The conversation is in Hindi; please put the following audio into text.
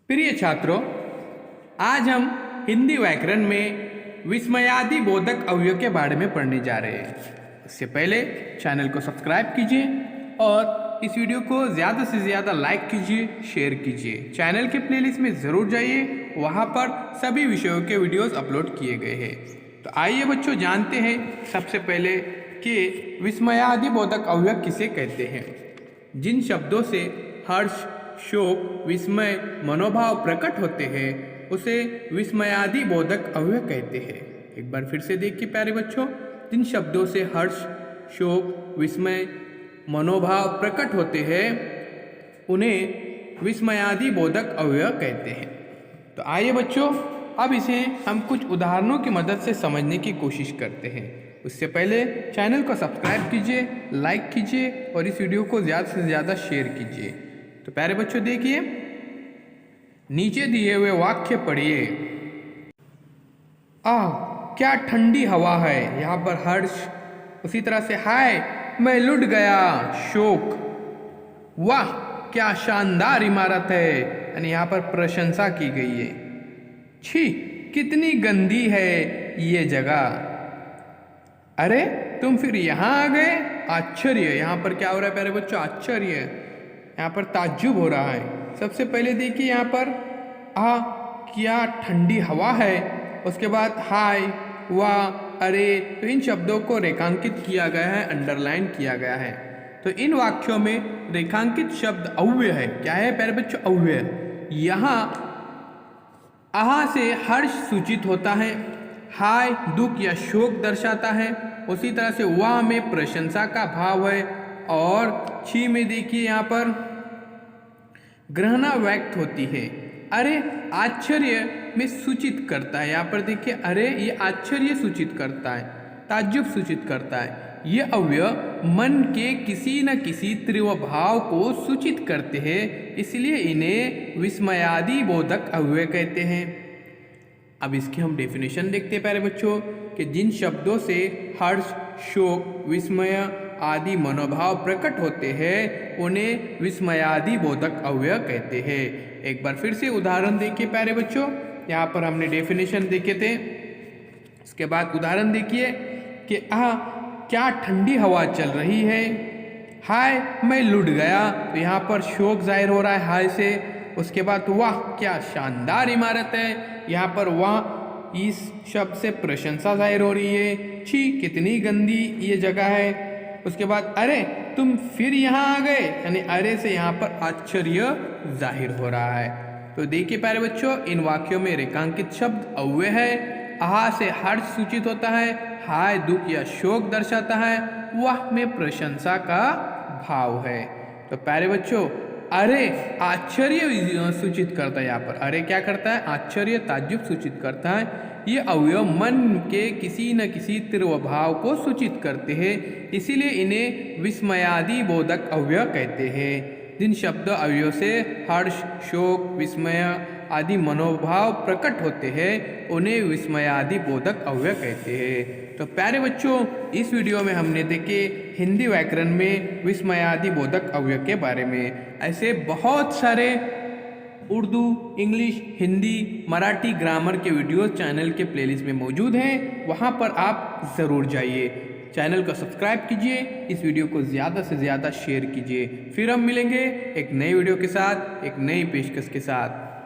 प्रिय छात्रों, आज हम हिंदी व्याकरण में विस्मयादि बोधक अवयव के बारे में पढ़ने जा रहे हैं। इससे पहले चैनल को सब्सक्राइब कीजिए और इस वीडियो को ज़्यादा से ज़्यादा लाइक कीजिए, शेयर कीजिए। चैनल के प्लेलिस्ट में ज़रूर जाइए, वहाँ पर सभी विषयों के वीडियोस अपलोड किए गए हैं। तो आइए बच्चों, जानते हैं सबसे पहले कि विस्मयादि बोधक अवयव किसे कहते हैं। जिन शब्दों से हर्ष, शोक, विस्मय, मनोभाव प्रकट होते हैं उसे विस्मयादि बोधक अवयव कहते हैं। एक बार फिर से देखिए प्यारे बच्चों, जिन शब्दों से हर्ष, शोक, विस्मय, मनोभाव प्रकट होते हैं उन्हें विस्मयादि बोधक अवयव कहते हैं। तो आइए बच्चों, अब इसे हम कुछ उदाहरणों की मदद से समझने की कोशिश करते हैं। उससे पहले चैनल को सब्सक्राइब कीजिए, लाइक कीजिए और इस वीडियो को ज़्यादा से ज़्यादा शेयर कीजिए। तो प्यारे बच्चों देखिए, नीचे दिए हुए वाक्य पढ़िए। आह क्या ठंडी हवा है, यहाँ पर हर्ष। उसी तरह से हाय मैं लुट गया, शोक। वाह क्या शानदार इमारत है, यानी यहाँ पर प्रशंसा की गई है। छी कितनी गंदी है ये जगह। अरे तुम फिर यहाँ आ गए, आश्चर्य। यहाँ पर क्या हो रहा है प्यारे बच्चों, आश्चर्य। यहाँ पर ताज्जुब हो रहा है। सबसे पहले देखिए यहाँ पर क्या ठंडी हवा है, उसके बाद हाय, वाह, अरे। तो इन शब्दों को रेखांकित किया गया है, अंडरलाइन किया गया है। तो इन वाक्यों में रेखांकित शब्द अव्यय है। क्या है प्यारे बच्चों, अव्यय। यहाँ आहा से हर्ष सूचित होता है, हाय दुख या शोक दर्शाता है, उसी तरह से वाह में प्रशंसा का भाव है और छी में देखिए यहाँ पर ग्रहणा व्यक्त होती है। अरे आश्चर्य में सूचित करता है। यहाँ पर देखिए, अरे ये आश्चर्य सूचित करता है, ताज्जुब सूचित करता है। ये अवयव मन के किसी न किसी तीव्र भाव को सूचित करते हैं, इसलिए इन्हें विस्मयादि बोधक अवयव कहते हैं। अब इसकी हम डेफिनेशन देखते हैं प्यारे बच्चों, कि जिन शब्दों से हर्ष, शोक, विस्मय आदि मनोभाव प्रकट होते हैं उन्हें विस्मयादि बोधक अवयव कहते हैं। एक बार फिर से उदाहरण देखिए प्यारे बच्चों, यहाँ पर हमने डेफिनेशन देखे थे। इसके बाद उदाहरण देखिए कि क्या ठंडी हवा चल रही है, हाय मैं लुट गया। तो यहाँ पर शोक जाहिर हो रहा है हाय से। उसके बाद वाह क्या शानदार इमारत है, यहाँ पर वाह इस शब्द से प्रशंसा जाहिर हो रही है। छी कितनी गंदी ये जगह है। उसके बाद अरे तुम फिर यहाँ आ गए, यानी अरे से यहाँ पर आश्चर्य जाहिर हो रहा है। तो देखिए प्यारे बच्चों, इन वाक्यों में रेखांकित शब्द अव्यय है। आहा से हर्ष सूचित होता है, हाय दुख या शोक दर्शाता है, वाह में प्रशंसा का भाव है। तो प्यारे बच्चों, अरे आश्चर्य सूचित करता है। यहाँ पर अरे क्या करता है, आश्चर्य, ताज्जुब सूचित करता है। ये अवयव मन के किसी न किसी तीव्र भाव को सूचित करते हैं, इसीलिए इन्हें विस्मयादि बोधक अवयव कहते हैं। जिन शब्द अवयव से हर्ष, शोक, विस्मय आदि मनोभाव प्रकट होते हैं उन्हें विस्मयादि बोधक अवयव कहते हैं। तो प्यारे बच्चों, इस वीडियो में हमने देखे हिंदी व्याकरण में विस्मयादि बोधक अवयव के बारे में। ऐसे बहुत सारे उर्दू, इंग्लिश, हिंदी, मराठी ग्रामर के वीडियोस चैनल के प्लेलिस्ट में मौजूद हैं, वहां पर आप ज़रूर जाइए। चैनल को सब्सक्राइब कीजिए, इस वीडियो को ज़्यादा से ज़्यादा शेयर कीजिए। फिर हम मिलेंगे एक नए वीडियो के साथ, एक नई पेशकश के साथ।